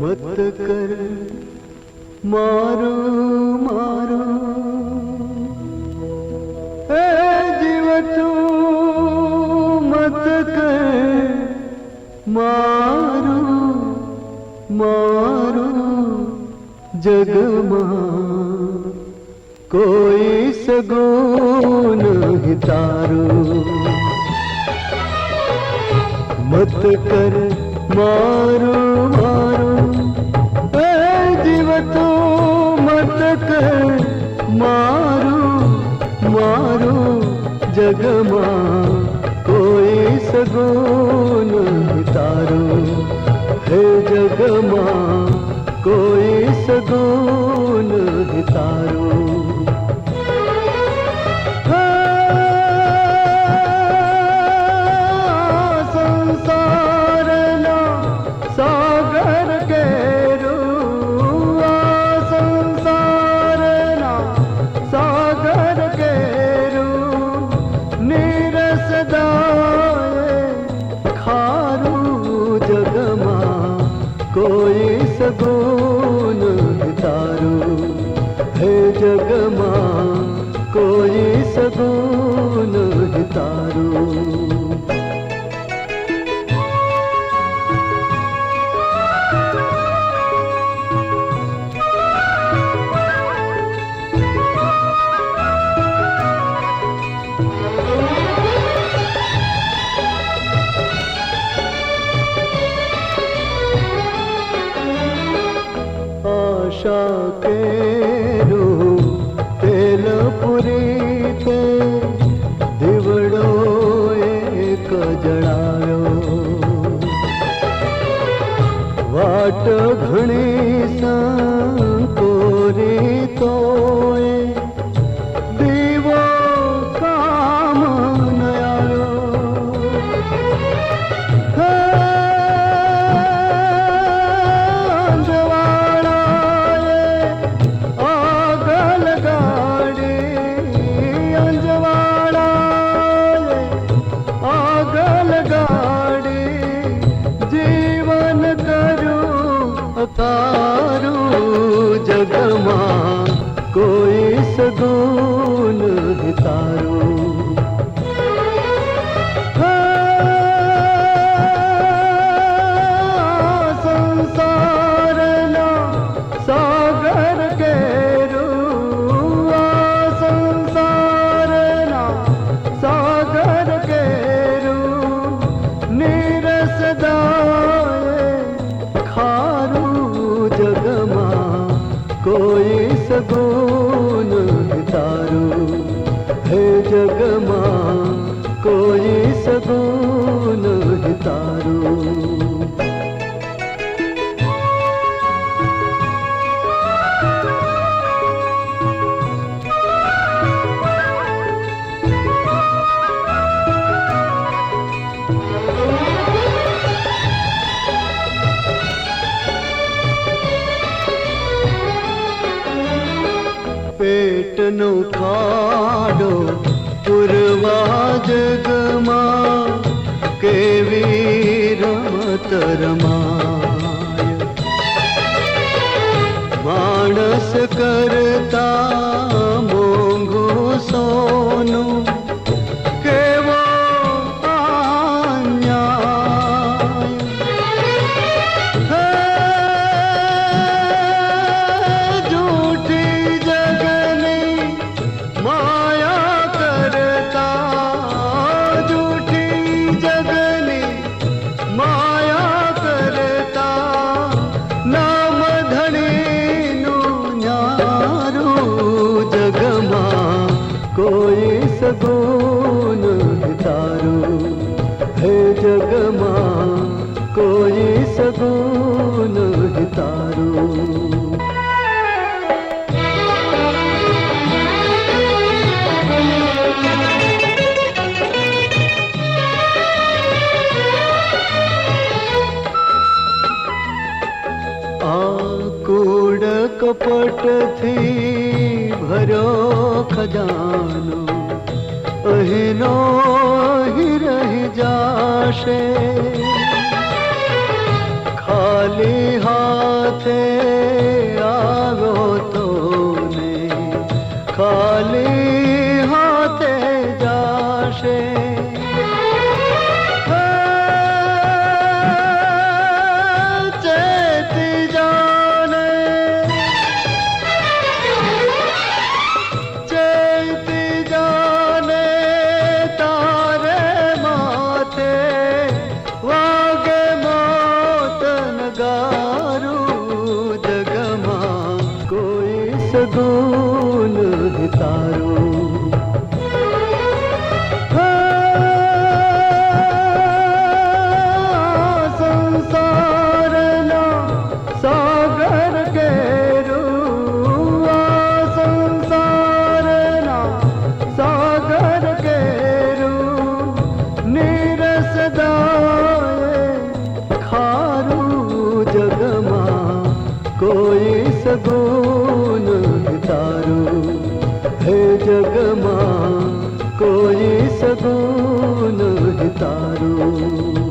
मत कर मारो मारो ए जीव तू मत कर मारो मारो जग मां कोई सगुन हितारो मत कर मारो मारो ए जीव तू मत कर मारो मारो जग मां कोई सगुन हितारो हे जग मां कोई सगुन हितारो कोई सगुन हितारो हे जग मां कोई सगुन हितारो आशा केरो तेल पुरी ते दिवड़ो एक जड़ायो वाट घणी संकोरी तोए दीवो काम न आयो तारू जग मां कोई सगुन हितारो संसार ना सागर केरू संसार ना सागर केरू निरसदा जग मां कोई सगुन हितारो हे जग मां कोई सगुन हितारो पेट नो खाडो पुरवा जग मां केवी रमत रमाय मानस करता मोंघो सोनू केवो कोई सगुन हितारो हे जग मां कोई सगुन हितारो कूड़ कपट थी भरो खजानो अहिनो ही रही जाशे खाली हाथ શણગારું જગમાં કોઈ સગુન તારું कोई सगुन तारू हे जग मां कोई सगुन तारू